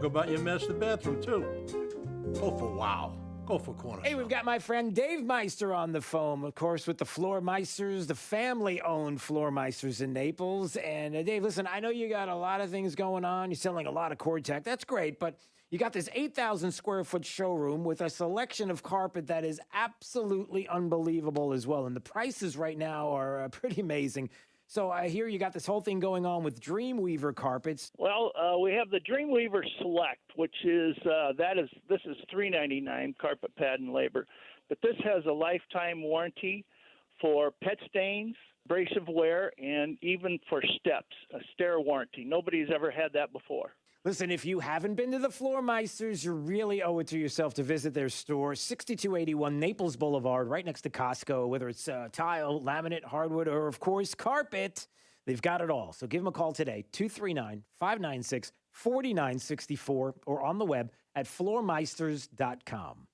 Talk about your master bathroom, too. Go for wow. Go for Cornerstone. Hey, we've got my friend Dave Meister on the phone, of course, with the Floor Meisters, the family-owned Floor Meisters in Naples. And Dave, listen, I know you got a lot of things going on. You're selling a lot of cord tech. That's great, but you got this 8,000 square foot showroom with a selection of carpet that is absolutely unbelievable as well. And the prices right now are pretty amazing. So I hear you got this whole thing going on with Dreamweaver carpets. Well, we have the Dreamweaver Select, which is this is $3.99 carpet pad and labor, but this has a lifetime warranty for pet stains, abrasive wear, and even for steps, a stair warranty. Nobody's ever had that before. Listen, if you haven't been to the Floor Meisters, you really owe it to yourself to visit their store, 6281 Naples Boulevard, right next to Costco. Whether it's tile, laminate, hardwood, or, of course, carpet, they've got it all. So give them a call today, 239-596-4964, or on the web at floormeisters.com.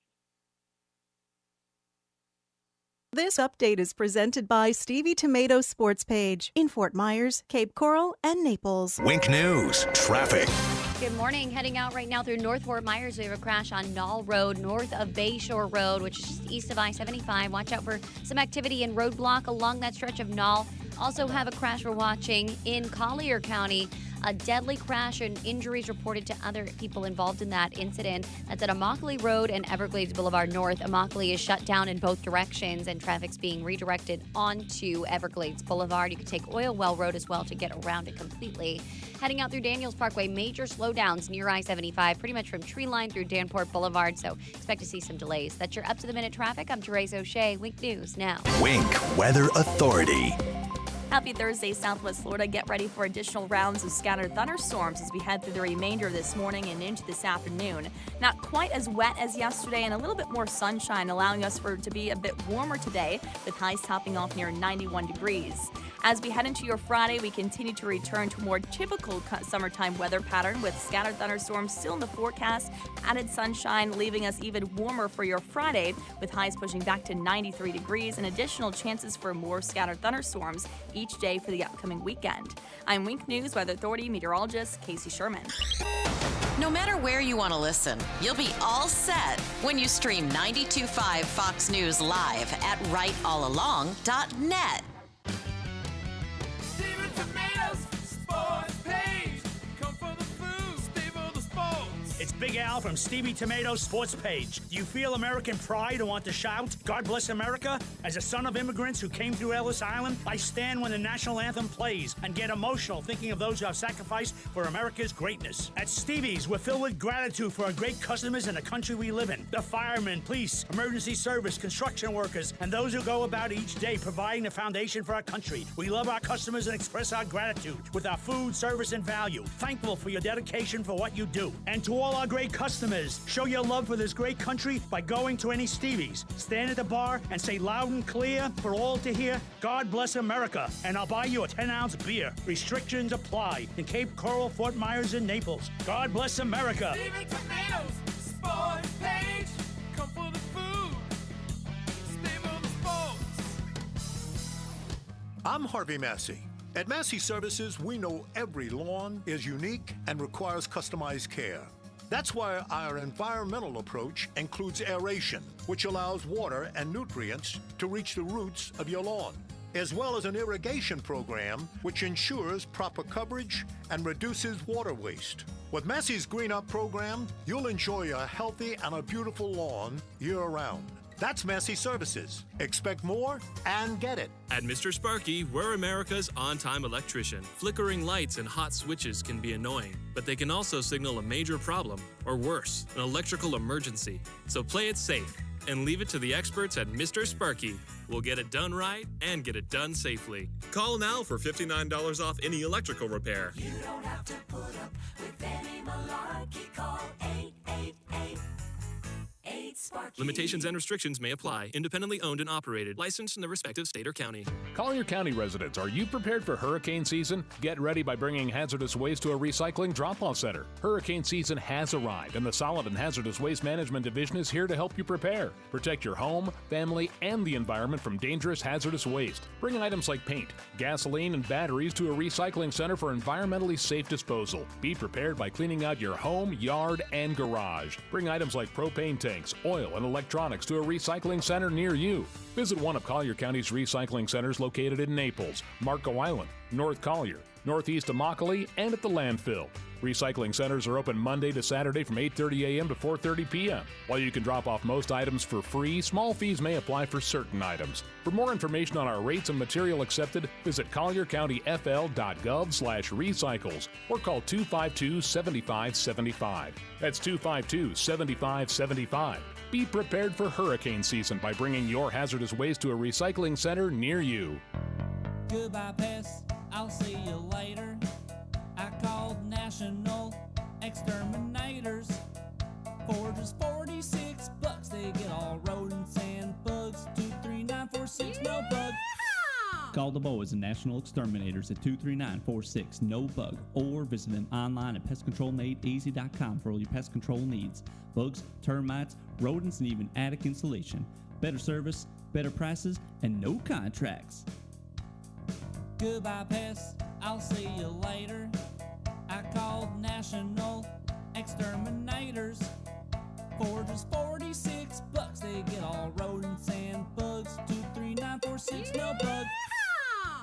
This update is presented by Stevie Tomato Sports Page in Fort Myers, Cape Coral, and Naples. Wink News, traffic. Good morning. Heading out right now through North Fort Myers, we have a crash on Knoll Road, north of Bayshore Road, which is just east of I-75. Watch out for some activity and roadblock along that stretch of Knoll. Also have a crash we're watching in Collier County. A deadly crash and injuries reported to other people involved in that incident. That's at Immokalee Road and Everglades Boulevard North. Immokalee is shut down in both directions, and traffic's being redirected onto Everglades Boulevard. You can take Oil Well Road as well to get around it completely. Heading out through Daniels Parkway, major slowdowns near I-75, pretty much from Tree Line through Danport Boulevard, so expect to see some delays. That's your up-to-the-minute traffic. I'm Therese O'Shea. Wink News now. Wink Weather Authority. Happy Thursday, Southwest Florida. Get ready for additional rounds of scattered thunderstorms as we head through the remainder of this morning and into this afternoon. Not quite as wet as yesterday and a little bit more sunshine, allowing us for it to be a bit warmer today, with highs topping off near 91 degrees. As we head into your Friday, we continue to return to a more typical summertime weather pattern with scattered thunderstorms still in the forecast, added sunshine leaving us even warmer for your Friday, with highs pushing back to 93 degrees and additional chances for more scattered thunderstorms each day for the upcoming weekend. I'm Wink News Weather Authority meteorologist Casey Sherman. No matter where you want to listen, you'll be all set when you stream 92.5 Fox News live at rightallalong.net. It's Big Al from Stevie Tomato Sports Page. Do you feel American pride and want to shout, God bless America? As a son of immigrants who came through Ellis Island, I stand when the national anthem plays and get emotional thinking of those who have sacrificed for America's greatness. At Stevie's, we're filled with gratitude for our great customers and the country we live in. The firemen, police, emergency service, construction workers, and those who go about each day providing the foundation for our country. We love our customers and express our gratitude with our food, service, and value. Thankful for your dedication for what you do. And to all our great customers, show your love for this great country by going to any Stevie's. Stand at the bar and say loud and clear for all to hear, God bless America, and I'll buy you a 10-ounce beer. Restrictions apply in Cape Coral, Fort Myers, and Naples. God bless America. Stevie Tomatoes, Sports Page, come for the food, stay for the sports. I'm Harvey Massey. At Massey Services, we know every lawn is unique and requires customized care. That's why our environmental approach includes aeration, which allows water and nutrients to reach the roots of your lawn, as well as an irrigation program, which ensures proper coverage and reduces water waste. With Massey's Green Up program, you'll enjoy a healthy and a beautiful lawn year-round. That's Massey Services. Expect more and get it. At Mr. Sparky, we're America's on-time electrician. Flickering lights and hot switches can be annoying, but they can also signal a major problem, or worse, an electrical emergency. So play it safe and leave it to the experts at Mr. Sparky. We'll get it done right and get it done safely. Call now for $59 off any electrical repair. You don't have to put up with any malarkey. Call 888-8-SPARKY. Limitations and restrictions may apply. Independently owned and operated. Licensed in the respective state or county. Collier County residents, are you prepared for hurricane season? Get ready by bringing hazardous waste to a recycling drop-off center. Hurricane season has arrived, and the Solid and Hazardous Waste Management Division is here to help you prepare. Protect your home, family, and the environment from dangerous hazardous waste. Bring items like paint, gasoline, and batteries to a recycling center for environmentally safe disposal. Be prepared by cleaning out your home, yard, and garage. Bring items like propane tanks, oil, and electronics to a recycling center near you. Visit one of Collier County's recycling centers located in Naples, Marco Island, North Collier, northeast of Immokalee, and at the landfill. Recycling centers are open Monday to Saturday from 8:30 a.m. to 4:30 p.m. While you can drop off most items for free, small fees may apply for certain items. For more information on our rates and material accepted, visit colliercountyfl.gov/recycles or call 252-7575. That's 252-7575. Be prepared for hurricane season by bringing your hazardous waste to a recycling center near you. Goodbye, pests. I'll see you later. I called National Exterminators. For just $46, they get all rodents and bugs. 23946, no bug. Call the boys and National Exterminators at 23946-NO-BUG or visit them online at pestcontrolmadeeasy.com for all your pest control needs. Bugs, termites, rodents, and even attic insulation. Better service, better prices, and no contracts. Goodbye, pests. I'll see you later. I called National Exterminators. For just $46, they get all rodents and bugs. 23946, no bug.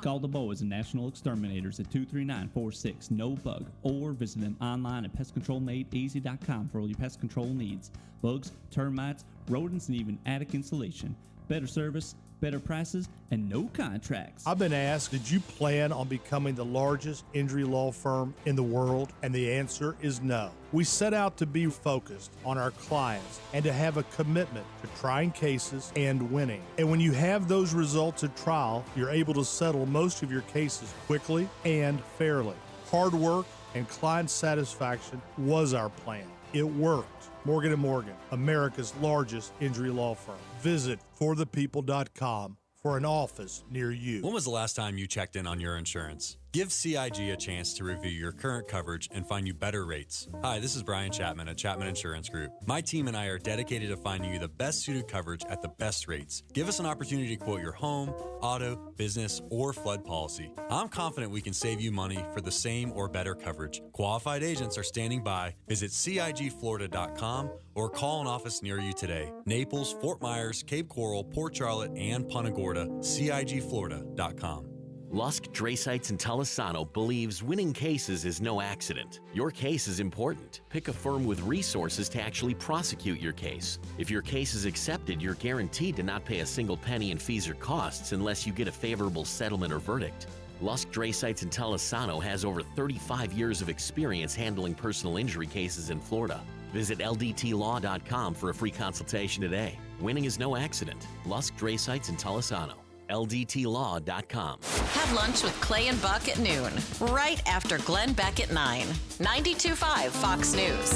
Call the boys and National Exterminators at 23946-NO-BUG or visit them online at pestcontrolmadeeasy.com for all your pest control needs. Bugs, termites, rodents, and even attic insulation. Better service, better prices, and no contracts. I've been asked, did you plan on becoming the largest injury law firm in the world? And the answer is no. We set out to be focused on our clients and to have a commitment to trying cases and winning. And when you have those results at trial, you're able to settle most of your cases quickly and fairly. Hard work and client satisfaction was our plan. It worked. Morgan & Morgan, America's largest injury law firm. Visit forthepeople.com for an office near you. When was the last time you checked in on your insurance? Give CIG a chance to review your current coverage and find you better rates. Hi, this is Brian Chapman at Chapman Insurance Group. My team and I are dedicated to finding you the best suited coverage at the best rates. Give us an opportunity to quote your home, auto, business, or flood policy. I'm confident we can save you money for the same or better coverage. Qualified agents are standing by. Visit CIGFlorida.com or call an office near you today. Naples, Fort Myers, Cape Coral, Port Charlotte, and Punta Gorda. CIGFlorida.com. Lusk, Draysites, and Talisano believes winning cases is no accident. Your case is important. Pick a firm with resources to actually prosecute your case. If your case is accepted, you're guaranteed to not pay a single penny in fees or costs unless you get a favorable settlement or verdict. Lusk, Draysites, and Talisano has over 35 years of experience handling personal injury cases in Florida. Visit LDTlaw.com for a free consultation today. Winning is no accident. Lusk, Draysites, and Talisano. LDTlaw.com. Have lunch with Clay and Buck at noon, right after Glenn Beck at 9. 92.5 Fox News.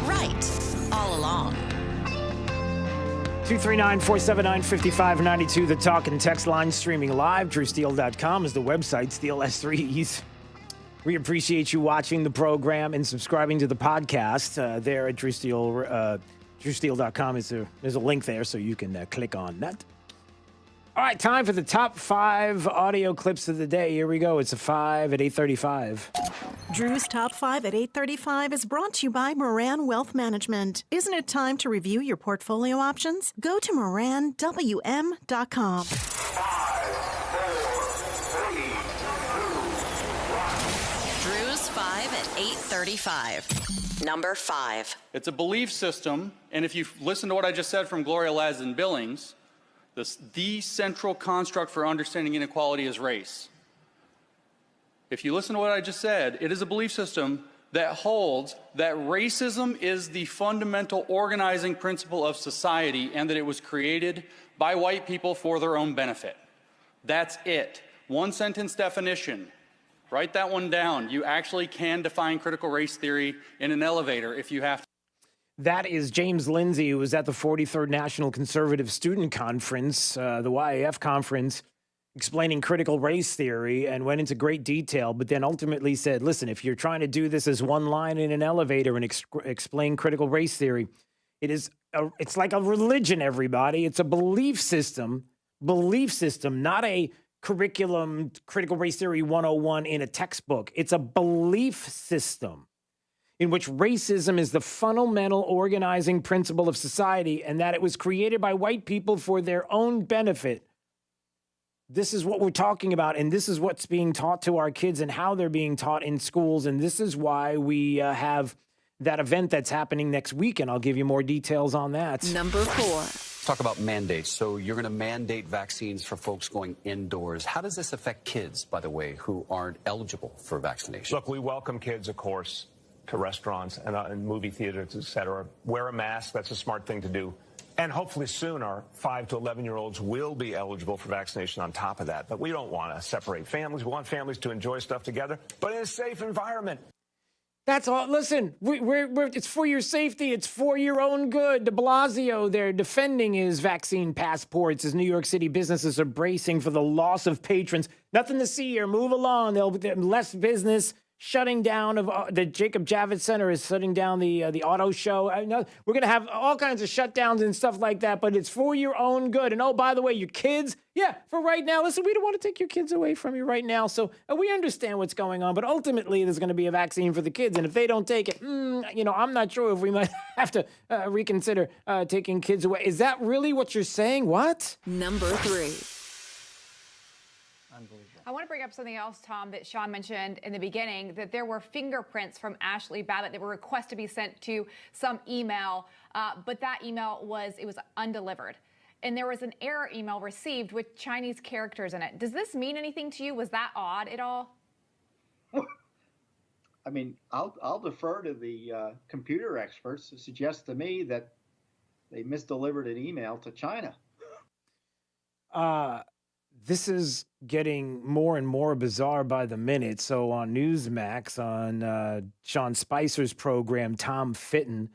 Right all along. 239-479-5592, the talk and text line, streaming live. DrewSteele.com is the website, Steele S3s. We appreciate you watching the program and subscribing to the podcast there at DrewSteele.com. There's a link there, so you can click on that. All right, time for the top 5 audio clips of the day. Here we go. It's a 5 at 8:35. Drew's Top 5 at 8:35 is brought to you by Moran Wealth Management. Isn't it time to review your portfolio options? Go to moranwm.com. 5 at 8:35. Number 5. It's a belief system, and if you listen to what I just said from Gloria Ladson-Billings, the central construct for understanding inequality is race. If you listen to what I just said, it is a belief system that holds that racism is the fundamental organizing principle of society and that it was created by white people for their own benefit. That's it. One sentence definition. Write that one down. You actually can define critical race theory in an elevator if you have to. That is James Lindsay, who was at the 43rd National Conservative Student Conference, the YAF conference, explaining critical race theory and went into great detail, but then ultimately said, listen, if you're trying to do this as one line in an elevator and explain critical race theory, it's like a religion, everybody. It's a belief system, not a curriculum, critical race theory 101 in a textbook. It's a belief system in which racism is the fundamental organizing principle of society and that it was created by white people for their own benefit. This is what we're talking about, and this is what's being taught to our kids and how they're being taught in schools, and this is why we have that event that's happening next week, and I'll give you more details on that. Number 4. Talk about mandates. So you're going to mandate vaccines for folks going indoors. How does this affect kids, by the way, who aren't eligible for vaccination? Look, we welcome kids, of course, to restaurants and movie theaters, et cetera. Wear a mask. That's a smart thing to do. And hopefully soon our 5 to 11-year-olds will be eligible for vaccination on top of that. But we don't want to separate families. We want families to enjoy stuff together, but in a safe environment. That's all. Listen, it's for your safety. It's for your own good. De Blasio, they're defending his vaccine passports as New York City businesses are bracing for the loss of patrons. Nothing to see here. Move along. There'll be less business. Shutting down of the Jacob Javits Center is shutting down the auto show. I know we're going to have all kinds of shutdowns and stuff like that, but it's for your own good. And oh, by the way, your kids, for right now, listen, we don't want to take your kids away from you right now. So we understand what's going on, but ultimately there's going to be a vaccine for the kids. And if they don't take it, I'm not sure if we might have to reconsider taking kids away. Is that really what you're saying? What? Number 3. I want to bring up something else, Tom, that Sean mentioned in the beginning, that there were fingerprints from Ashley Babbitt that were requested to be sent to some email, but that email was undelivered. And there was an error email received with Chinese characters in it. Does this mean anything to you? Was that odd at all? I mean, I'll defer to the computer experts to suggest to me that they misdelivered an email to China. This is getting more and more bizarre by the minute. So on Newsmax, on Sean Spicer's program, Tom Fitton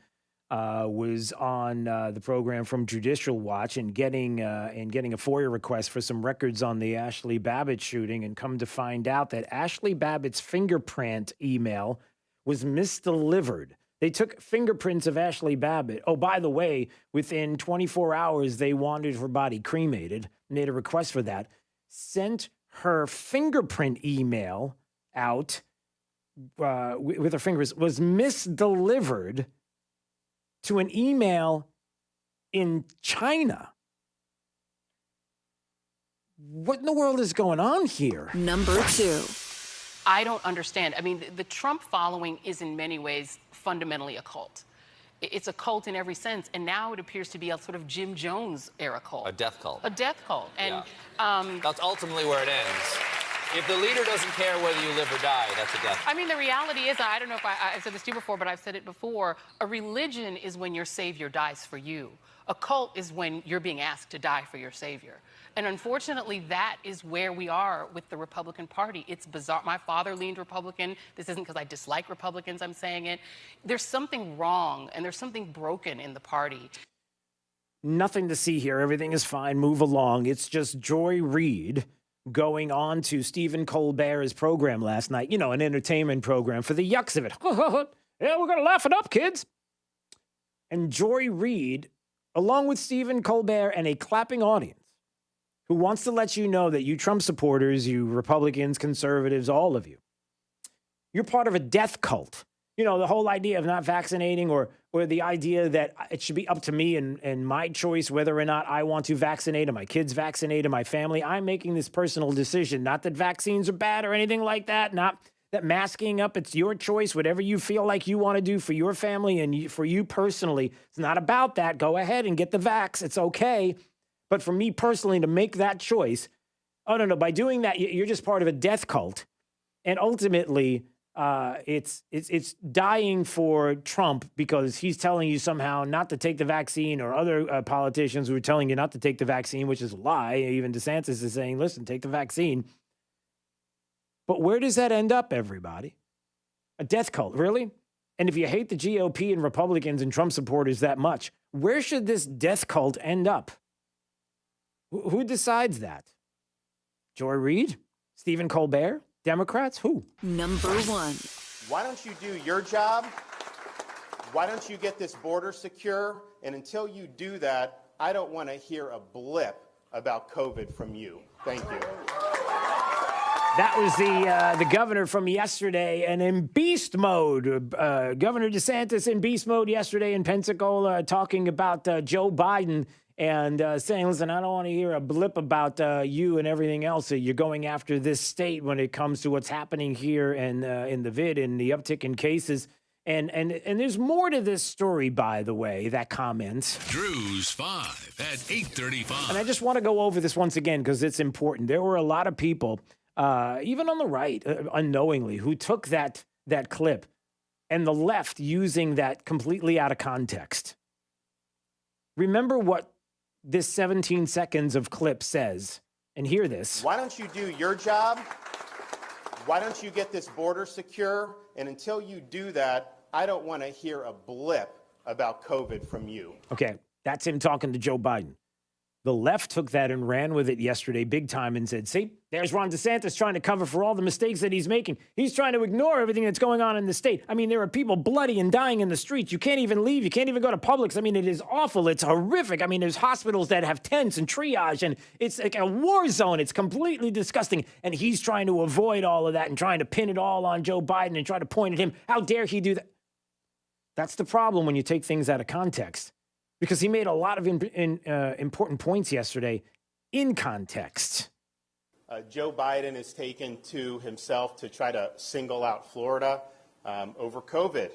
was on the program from Judicial Watch and getting a FOIA request for some records on the Ashley Babbitt shooting, and come to find out that Ashley Babbitt's fingerprint email was misdelivered. They took fingerprints of Ashley Babbitt. Oh, by the way, within 24 hours, they wanted her body cremated, made a request for that, sent her fingerprint email out with her fingers, was misdelivered to an email in China. What in the world is going on here? Number 2. I don't understand. I mean, the Trump following is in many ways fundamentally a cult. It's a cult in every sense, and now it appears to be a sort of Jim Jones era cult. A death cult. A death cult. And that's ultimately where it ends. If the leader doesn't care whether you live or die, that's a death cult. I mean, the reality is, I don't know if I've said this to you before, but I've said it before, a religion is when your savior dies for you. A cult is when you're being asked to die for your savior. And unfortunately, that is where we are with the Republican Party. It's bizarre. My father leaned Republican. This isn't because I dislike Republicans, I'm saying it. There's something wrong, and there's something broken in the party. Nothing to see here. Everything is fine. Move along. It's just Joy Reid going on to Stephen Colbert's program last night. An entertainment program for the yucks of it. Yeah, we're going to laugh it up, kids. And Joy Reid, along with Stephen Colbert and a clapping audience, who wants to let you know that you Trump supporters, you Republicans, conservatives, all of you, you're part of a death cult. The whole idea of not vaccinating or the idea that it should be up to me and my choice whether or not I want to vaccinate or my kids vaccinate or my family. I'm making this personal decision. Not that vaccines are bad or anything like that. Not that masking up, it's your choice, whatever you feel like you want to do for your family and for you personally. It's not about that. Go ahead and get the vax. It's okay. But for me personally to make that choice, no, by doing that, you're just part of a death cult. And ultimately, it's dying for Trump because he's telling you somehow not to take the vaccine, or other politicians who are telling you not to take the vaccine, which is a lie. Even DeSantis is saying, listen, take the vaccine. But where does that end up, everybody? A death cult, really? And if you hate the GOP and Republicans and Trump supporters that much, where should this death cult end up? Who decides that? Joy Reid? Stephen Colbert? Democrats? Who? Number one. Why don't you do your job? Why don't you get this border secure? And until you do that, I don't want to hear a blip about COVID from you. Thank you. That was the governor from yesterday, and in beast mode. Governor DeSantis in beast mode yesterday in Pensacola, talking about Joe Biden and saying, listen, I don't want to hear a blip about you and everything else. You're going after this state when it comes to what's happening here and in the vid and the uptick in cases. And there's more to this story, by the way, that comment. Drew's 5 at 8:35. And I just want to go over this once again because it's important. There were a lot of people, even on the right, unknowingly, who took that clip and the left using that completely out of context. Remember what this 17 seconds of clip says, and hear this. Why don't you do your job? Why don't you get this border secure? And until you do that, I don't want to hear a blip about COVID from you. Okay, that's him talking to Joe Biden. The left took that and ran with it yesterday big time and said, see, there's Ron DeSantis trying to cover for all the mistakes that he's making. He's trying to ignore everything that's going on in the state. I mean, there are people bloody and dying in the streets. You can't even leave. You can't even go to Publix. I mean, it is awful. It's horrific. I mean, there's hospitals that have tents and triage, and it's like a war zone. It's completely disgusting. And he's trying to avoid all of that and trying to pin it all on Joe Biden and try to point at him. How dare he do that? That's the problem when you take things out of context. Because he made a lot of important points yesterday in context. Joe Biden has taken to himself to try to single out Florida over COVID.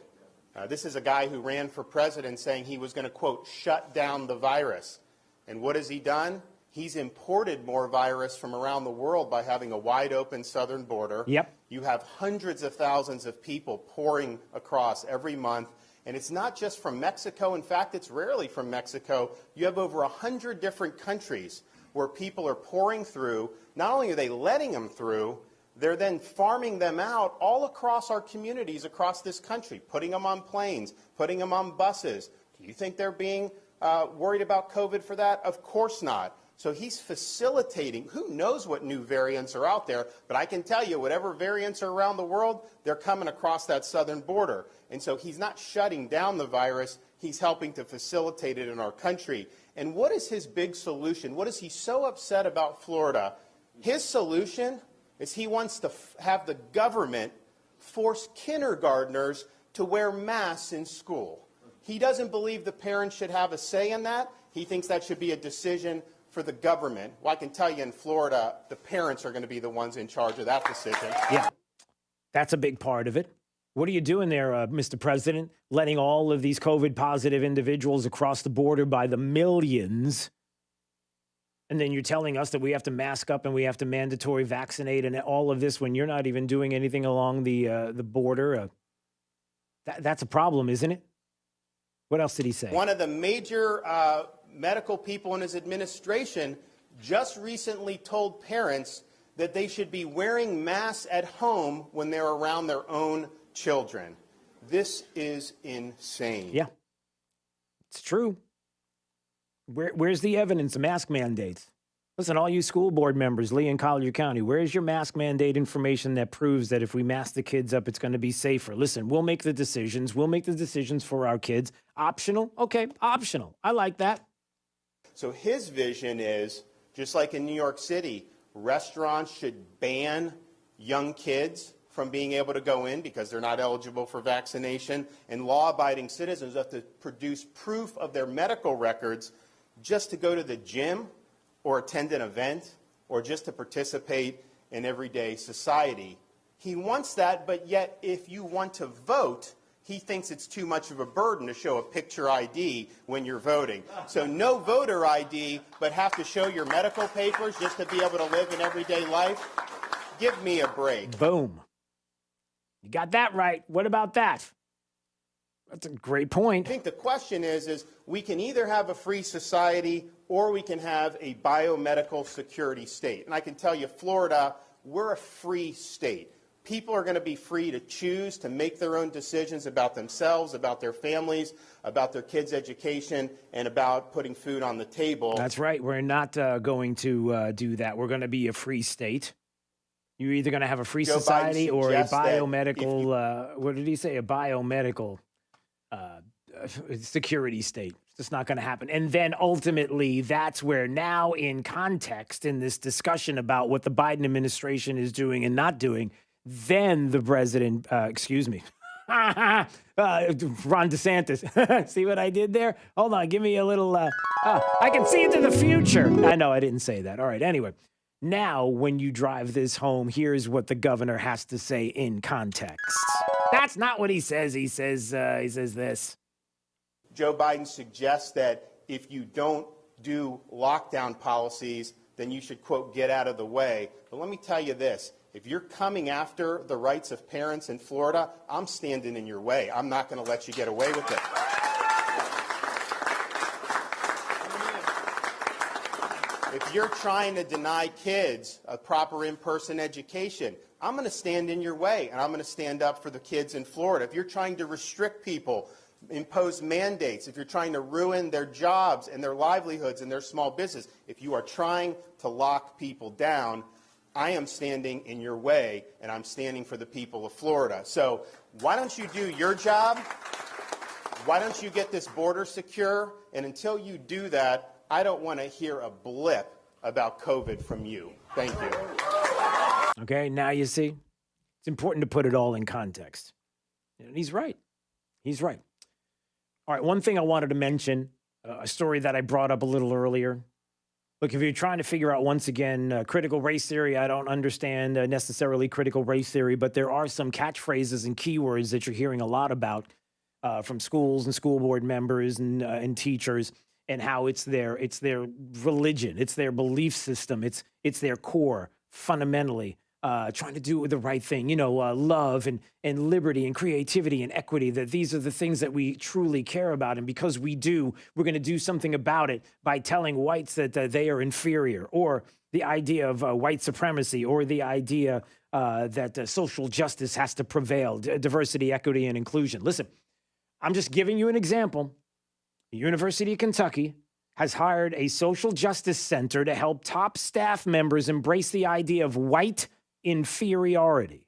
This is a guy who ran for president saying he was going to, quote, shut down the virus. And what has he done? He's imported more virus from around the world by having a wide open southern border. Yep. You have hundreds of thousands of people pouring across every month. And it's not just from Mexico. In fact, it's rarely from Mexico. You have over 100 different countries where people are pouring through. Not only are they letting them through, they're then farming them out all across our communities across this country, putting them on planes, putting them on buses. Do you think they're being worried about COVID for that? Of course not. So he's facilitating. Who knows what new variants are out there? But I can tell you, whatever variants are around the world, they're coming across that southern border. And so he's not shutting down the virus. He's helping to facilitate it in our country. And what is his big solution? What is he so upset about Florida? His solution is he wants to have the government force kindergartners to wear masks in school. He doesn't believe the parents should have a say in that. He thinks that should be a decision for the government. Well, I can tell you in Florida, the parents are going to be the ones in charge of that decision. Yeah, that's a big part of it. What are you doing there, Mr. President, letting all of these COVID-positive individuals across the border by the millions, and then you're telling us that we have to mask up and we have to mandatory vaccinate and all of this when you're not even doing anything along the border? That's a problem, isn't it? What else did he say? One of the major medical people in his administration just recently told parents that they should be wearing masks at home when they're around their own children. This is insane. Yeah, it's true. Where's the evidence of mask mandates? Listen, all you school board members, Lee and Collier County, where's your mask mandate information that proves that if we mask the kids up, it's going to be safer? Listen, we'll make the decisions. We'll make the decisions for our kids. Optional? Okay, optional. I like that. So his vision is, just like in New York City, restaurants should ban young kids from being able to go in because they're not eligible for vaccination, and law-abiding citizens have to produce proof of their medical records just to go to the gym or attend an event or just to participate in everyday society. He wants that, but yet if you want to vote, he thinks it's too much of a burden to show a picture ID when you're voting. So no voter ID, but have to show your medical papers just to be able to live an everyday life? Give me a break. Boom. You got that right. What about that? That's a great point. I think the question is we can either have a free society or we can have a biomedical security state. And I can tell you, Florida, we're a free state. People are going to be free to choose to make their own decisions about themselves, about their families, about their kids' education, and about putting food on the table. That's right. We're not going to do that. We're going to be a free state. You're either going to have a free Joe society Biden or a suggests that biomedical, what did he say? A biomedical security state. It's just not going to happen. And then ultimately, that's where now in context, in this discussion about what the Biden administration is doing and not doing, then the president, Ron DeSantis. See what I did there? Hold on, give me a little, I can see into the future. I know I didn't say that. All right, anyway. Now, when you drive this home, here's what the governor has to say in context. That's not what he says. He says this. Joe Biden suggests that if you don't do lockdown policies, then you should, quote, get out of the way. But let me tell you this. If you're coming after the rights of parents in Florida, I'm standing in your way. I'm not going to let you get away with it. If you're trying to deny kids a proper in-person education, I'm going to stand in your way, and I'm going to stand up for the kids in Florida. If you're trying to restrict people, impose mandates, if you're trying to ruin their jobs and their livelihoods and their small business, if you are trying to lock people down, I am standing in your way, and I'm standing for the people of Florida. So why don't you do your job? Why don't you get this border secure? And until you do that, I don't want to hear a blip about COVID from you. Thank you. Okay, now you see, it's important to put it all in context. And he's right. He's right. All right, one thing I wanted to mention, a story that I brought up a little earlier. Look, if you're trying to figure out, once again, critical race theory, I don't understand necessarily critical race theory, but there are some catchphrases and keywords that you're hearing a lot about from schools and school board members and teachers, and how it's their religion, it's their belief system, it's their core, fundamentally, trying to do the right thing, love and liberty and creativity and equity, that these are the things that we truly care about. And because we do, we're going to do something about it by telling whites that they are inferior, or the idea of white supremacy, or the idea that social justice has to prevail, diversity, equity, and inclusion. Listen, I'm just giving you an example. The University of Kentucky has hired a social justice center to help top staff members embrace the idea of white inferiority.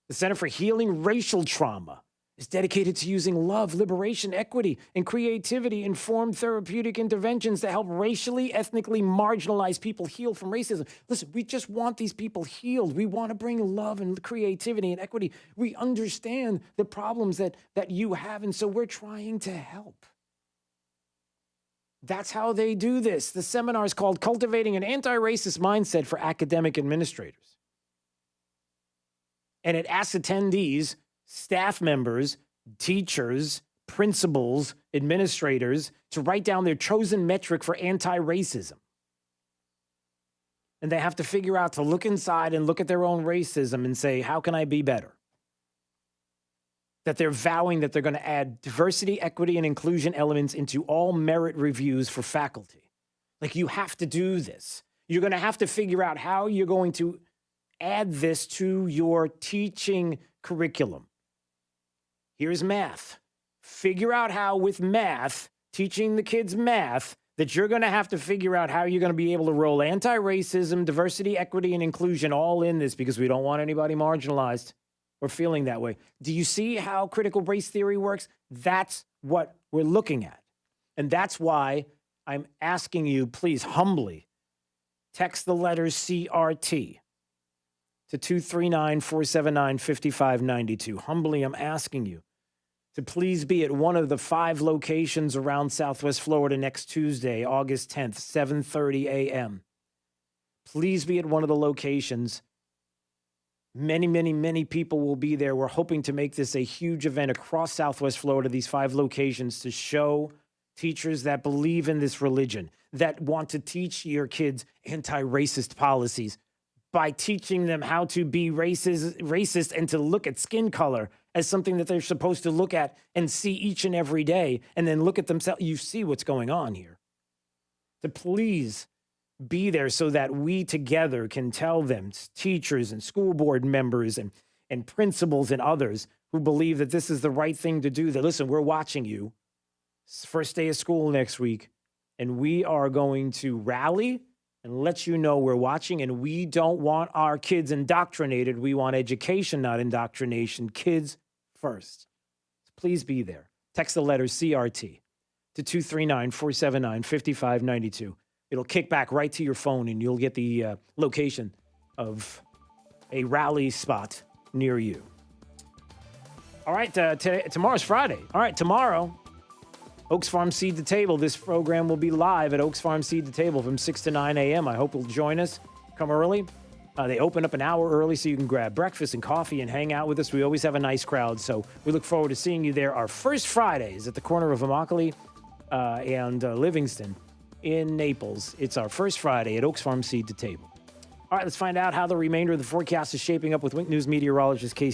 The Center for Healing Racial Trauma is dedicated to using love, liberation, equity, and creativity-informed therapeutic interventions to help racially, ethnically marginalized people heal from racism. Listen, we just want these people healed. We want to bring love and creativity and equity. We understand the problems that you have, and so we're trying to help. That's how they do this. The seminar is called Cultivating an Anti-Racist Mindset for Academic Administrators. And it asks attendees, staff members, teachers, principals, administrators, to write down their chosen metric for anti-racism. And they have to figure out to look inside and look at their own racism and say, how can I be better? That they're vowing that they're going to add diversity, equity, and inclusion elements into all merit reviews for faculty. Like, you have to do this. You're going to have to figure out how you're going to add this to your teaching curriculum. Here's math. Figure out how, with math, teaching the kids math, that you're going to have to figure out how you're going to be able to roll anti-racism, diversity, equity, and inclusion all in this, because we don't want anybody marginalized or feeling that way. Do you see how critical race theory works? That's what we're looking at. And that's why I'm asking you, please, humbly, text the letters CRT to 239-479-5592. Humbly, I'm asking you to please be at one of the 5 locations around Southwest Florida next Tuesday, August 10th, 7:30 a.m. Please be at one of the locations. Many, many, many people will be there. We're hoping to make this a huge event across Southwest Florida, these 5 locations, to show teachers that believe in this religion, that want to teach your kids anti-racist policies by teaching them how to be racist and to look at skin color as something that they're supposed to look at and see each and every day, and then look at themselves. You see what's going on here. To please be there so that we together can tell them, teachers and school board members and principals and others who believe that this is the right thing to do, that, listen, we're watching you. It's the first day of school next week, and we are going to rally and let you know we're watching, and we don't want our kids indoctrinated. We want education, not indoctrination. Kids first. So please be there. Text the letter CRT to 239-479-5592. It'll kick back right to your phone, and you'll get the location of a rally spot near you. All right, tomorrow's Friday. All right, tomorrow, Oaks Farm Seed to Table. This program will be live at Oaks Farm Seed to Table from 6 to 9 a.m. I hope you'll join us. Come early. They open up an hour early so you can grab breakfast and coffee and hang out with us. We always have a nice crowd, so we look forward to seeing you there. Our first Friday is at the corner of Immokalee and Livingston in Naples. It's our first Friday at Oaks Farm Seed to Table. All right, let's find out how the remainder of the forecast is shaping up with Wink News meteorologist Casey